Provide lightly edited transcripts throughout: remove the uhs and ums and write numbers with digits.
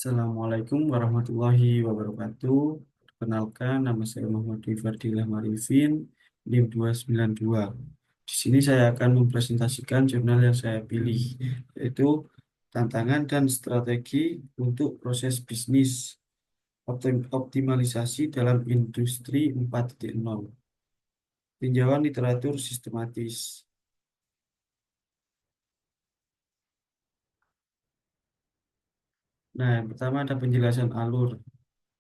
Assalamualaikum warahmatullahi wabarakatuh. Perkenalkan, nama saya Muhammad Fardillah Marifin, NIM 292. Di sini saya akan mempresentasikan jurnal yang saya pilih, yaitu tantangan dan strategi untuk proses bisnis optimalisasi dalam industri 4.0. Tinjauan literatur sistematis. Nah, yang pertama ada penjelasan alur.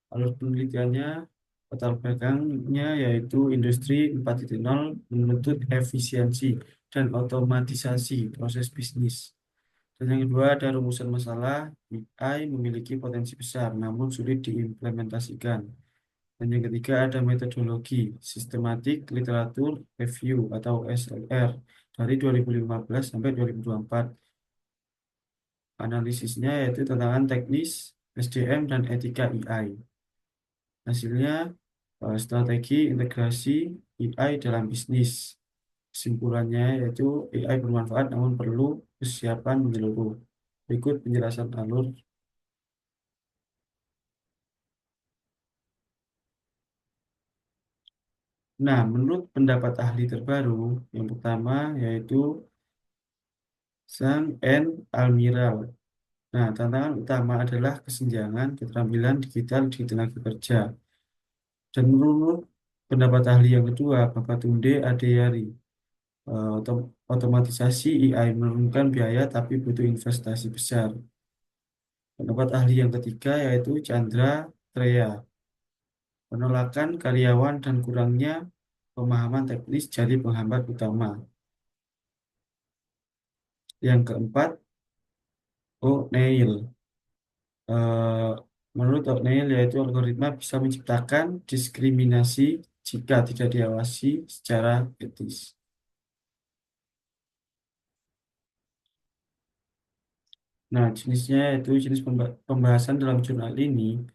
Alur penelitiannya, latar belakangnya yaitu industri 4.0 menuntut efisiensi dan otomatisasi proses bisnis. Dan yang kedua ada rumusan masalah, AI memiliki potensi besar namun sulit diimplementasikan. Dan yang ketiga ada metodologi, sistematik literatur review atau SLR dari 2015 sampai 2024. Analisisnya yaitu tantangan teknis, SDM, dan etika AI. Hasilnya strategi integrasi AI dalam bisnis. Kesimpulannya yaitu AI bermanfaat namun perlu kesiapan menyeluruh. Berikut penjelasan alur. Nah, menurut pendapat ahli terbaru, yang pertama yaitu Sang N. Almiral. Nah, tantangan utama adalah kesenjangan keterampilan digital di tenaga kerja. Dan menurut pendapat ahli yang kedua, Bapak Tunde Adeyari, otomatisasi AI menurunkan biaya tapi butuh investasi besar. Pendapat ahli yang ketiga yaitu Chandra Treya. Penolakan karyawan dan kurangnya pemahaman teknis jadi penghambat utama. Yang keempat, O'Neill. Eh, Menurut O'Neill yaitu algoritma bisa menciptakan diskriminasi jika tidak diawasi secara etis. Nah, jenisnya yaitu jenis pembahasan dalam jurnal ini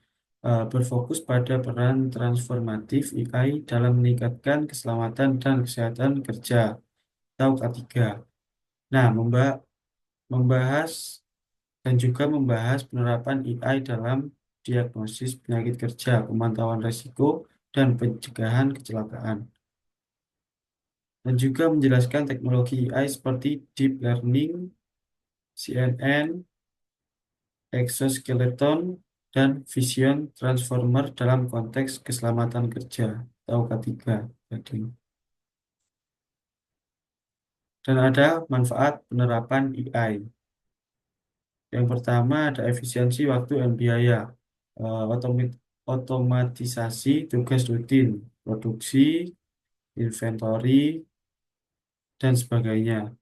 berfokus pada peran transformatif AI dalam meningkatkan keselamatan dan kesehatan kerja atau K3. Nah, membahas dan juga membahas penerapan AI dalam diagnosis penyakit kerja, pemantauan risiko, dan pencegahan kecelakaan. Dan juga menjelaskan teknologi AI seperti deep learning, CNN, exoskeleton, dan vision transformer dalam konteks keselamatan kerja atau K3 tadi. Dan ada manfaat penerapan AI. Yang pertama ada efisiensi waktu dan biaya, otomatisasi tugas rutin, produksi, inventory, dan sebagainya.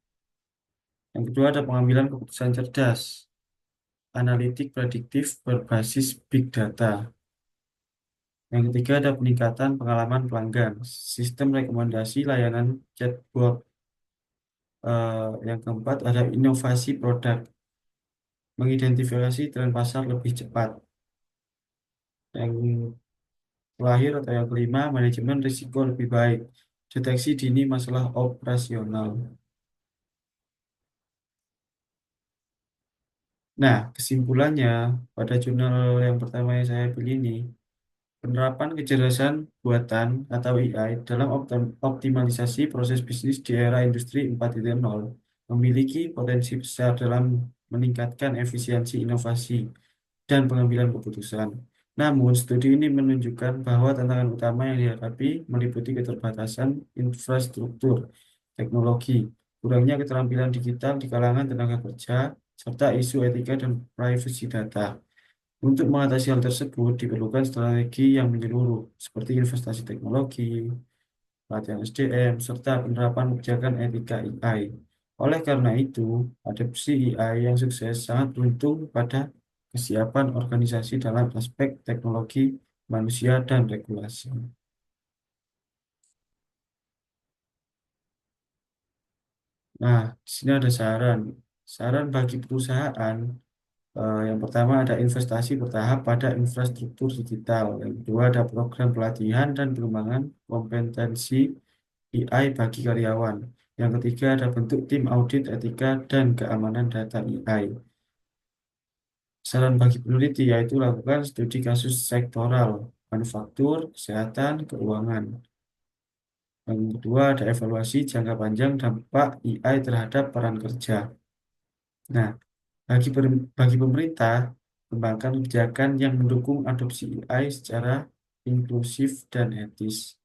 Yang kedua ada pengambilan keputusan cerdas, analitik prediktif berbasis big data. Yang ketiga ada peningkatan pengalaman pelanggan, sistem rekomendasi layanan chatbot. Yang keempat ada inovasi produk, mengidentifikasi tren pasar lebih cepat. Yang terakhir atau yang kelima, manajemen risiko lebih baik, deteksi dini masalah operasional. Nah, kesimpulannya pada jurnal yang pertama yang saya pilih ini, penerapan kecerdasan buatan atau AI dalam optimalisasi proses bisnis di era industri 4.0 memiliki potensi besar dalam meningkatkan efisiensi inovasi dan pengambilan keputusan. Namun, studi ini menunjukkan bahwa tantangan utama yang dihadapi meliputi keterbatasan infrastruktur, teknologi, kurangnya keterampilan digital di kalangan tenaga kerja, serta isu etika dan privasi data. Untuk mengatasi hal tersebut, diperlukan strategi yang menyeluruh, seperti investasi teknologi, pelatihan SDM, serta penerapan kebijakan etika AI. Oleh karena itu, adopsi AI yang sukses sangat bergantung pada kesiapan organisasi dalam aspek teknologi, manusia, dan regulasi. Nah, di sini ada saran. Saran bagi perusahaan, yang pertama ada investasi bertahap pada infrastruktur digital. Yang kedua ada program pelatihan dan pengembangan kompetensi AI bagi karyawan. Yang ketiga ada bentuk tim audit etika dan keamanan data AI. Saran bagi peneliti yaitu lakukan studi kasus sektoral, manufaktur, kesehatan, keuangan. Yang kedua ada evaluasi jangka panjang dampak AI terhadap peran kerja. Nah, bagi pemerintah, kembangkan kebijakan yang mendukung adopsi AI secara inklusif dan etis.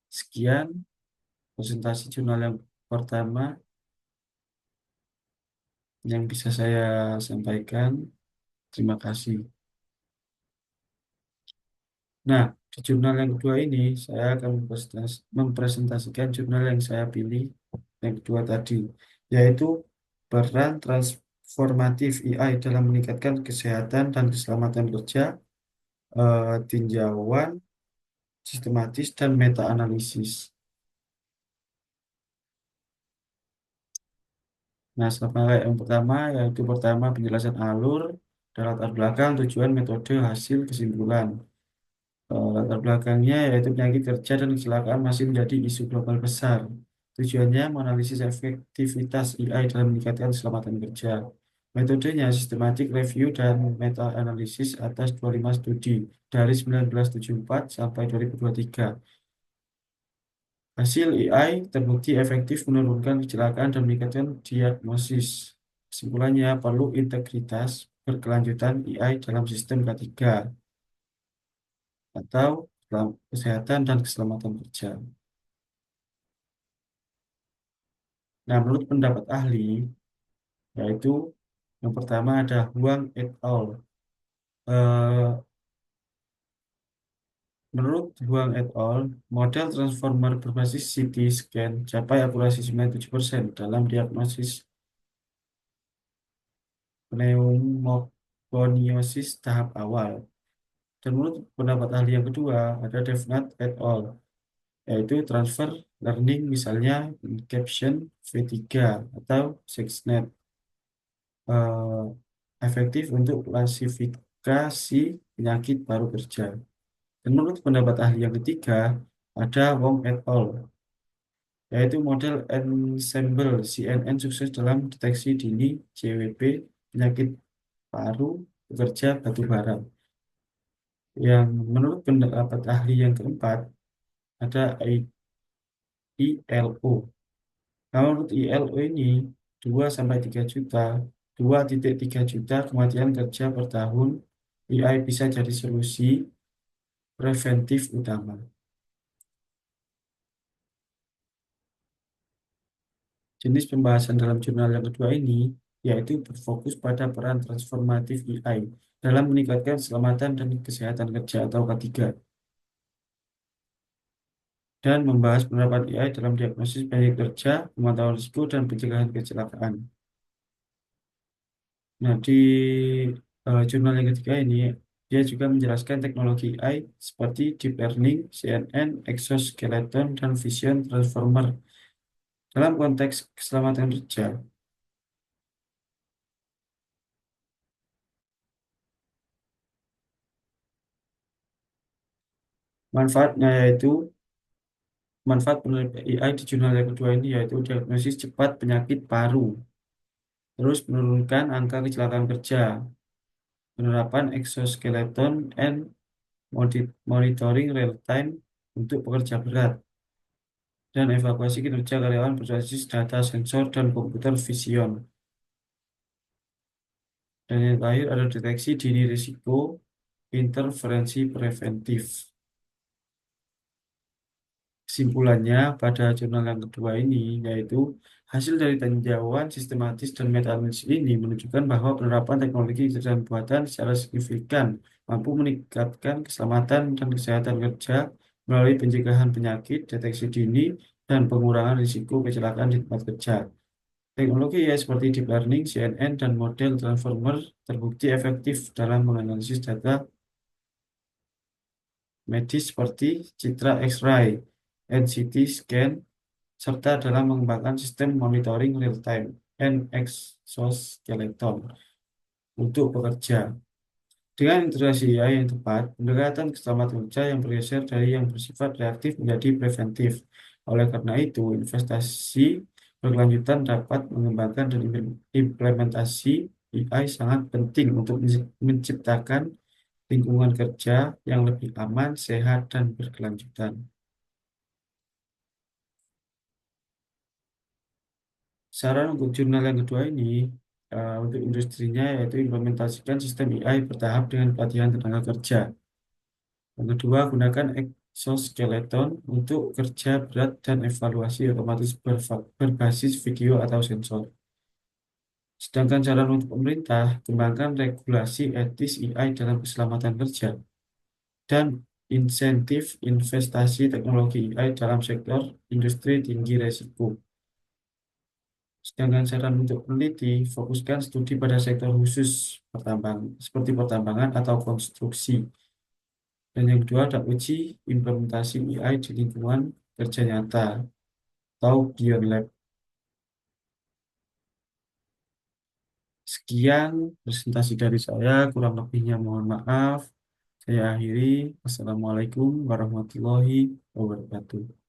Sekian presentasi jurnal yang pertama yang bisa saya sampaikan. Terima kasih. Nah, di jurnal yang kedua ini, saya akan mempresentasikan jurnal yang saya pilih, yang kedua tadi, yaitu peran transformatif AI dalam meningkatkan kesehatan dan keselamatan kerja, tinjauan, sistematis, dan meta-analisis. Nah, sama kayak yang pertama, yaitu pertama penjelasan alur, dan latar belakang, tujuan, metode, hasil, kesimpulan. Latar belakangnya yaitu penyakit kerja dan kecelakaan masih menjadi isu global besar. Tujuannya menganalisis efektivitas AI dalam meningkatkan keselamatan kerja. Metodenya sistematik review dan meta-analisis atas 25 studi dari 1974 sampai 2023. Hasil AI terbukti efektif menurunkan kecelakaan dan meningkatkan diagnosis. Kesimpulannya perlu integritas berkelanjutan AI dalam sistem K3 atau kesehatan dan keselamatan kerja. Nah, menurut pendapat ahli, yaitu yang pertama ada Huang et al. Eh, Menurut Huang et al., model transformer berbasis CT scan capai akurasi 97% dalam diagnosis pneumokoniosis tahap awal. Dan menurut pendapat ahli yang kedua, ada Devnath et al., yaitu transfer learning misalnya caption V3 atau 6net, eh, efektif untuk klasifikasi penyakit paru kerja. Dan menurut pendapat ahli yang ketiga, ada Wong et al., yaitu model ensemble CNN sukses dalam deteksi dini CWP, penyakit paru pekerja batu bara. Yang menurut pendapat ahli yang keempat, ada ILO. Nah, menurut ILO ini 2,3 juta kematian kerja per tahun AI bisa jadi solusi preventif utama. Jenis pembahasan dalam jurnal yang kedua ini yaitu berfokus pada peran transformatif AI dalam meningkatkan keselamatan dan kesehatan kerja atau K3 dan membahas penerapan AI dalam diagnosis penyakit kerja, pemantauan risiko, dan pencegahan kecelakaan. Nah, di jurnal yang ketiga ini, dia juga menjelaskan teknologi AI seperti Deep Learning, CNN, Exoskeleton, dan Vision Transformer dalam konteks keselamatan kerja. Manfaatnya yaitu, manfaat penelitian AI di jurnal yang kedua ini yaitu diagnosis cepat penyakit paru, terus menurunkan angka kecelakaan kerja, penerapan exoskeleton and monitoring real time untuk pekerja berat, dan evaluasi kinerja karyawan berbasis data sensor dan komputer vision. Dan yang terakhir ada deteksi dini risiko, intervensi preventif. Kesimpulannya pada jurnal yang kedua ini yaitu hasil dari tinjauan sistematis dan meta-analisis ini menunjukkan bahwa penerapan teknologi kecerdasan buatan secara signifikan mampu meningkatkan keselamatan dan kesehatan kerja melalui pencegahan penyakit, deteksi dini, dan pengurangan risiko kecelakaan di tempat kerja. Teknologi ya seperti deep learning, CNN, dan model transformer terbukti efektif dalam menganalisis data medis seperti citra X-ray, NCT scan, serta dalam mengembangkan sistem monitoring real-time and exoskeleton untuk pekerja. Dengan integrasi AI yang tepat, pendekatan keselamatan kerja yang bergeser dari yang bersifat reaktif menjadi preventif. Oleh karena itu, investasi berkelanjutan dapat mengembangkan dan implementasi AI sangat penting untuk menciptakan lingkungan kerja yang lebih aman, sehat, dan berkelanjutan. Saran untuk jurnal yang kedua ini, untuk industrinya yaitu implementasikan sistem AI bertahap dengan pelatihan tenaga kerja. Yang kedua, gunakan exoskeleton untuk kerja berat dan evaluasi otomatis berbasis video atau sensor. Sedangkan saran untuk pemerintah, kembangkan regulasi etis AI dalam keselamatan kerja dan insentif investasi teknologi AI dalam sektor industri tinggi resiko. Sedangkan saran untuk peneliti, fokuskan studi pada sektor khusus seperti pertambangan atau konstruksi. Dan yang kedua, ada uji implementasi AI di lingkungan kerja nyata atau Beyond Lab. Sekian presentasi dari saya, kurang lebihnya mohon maaf. Saya akhiri. Wassalamualaikum warahmatullahi wabarakatuh.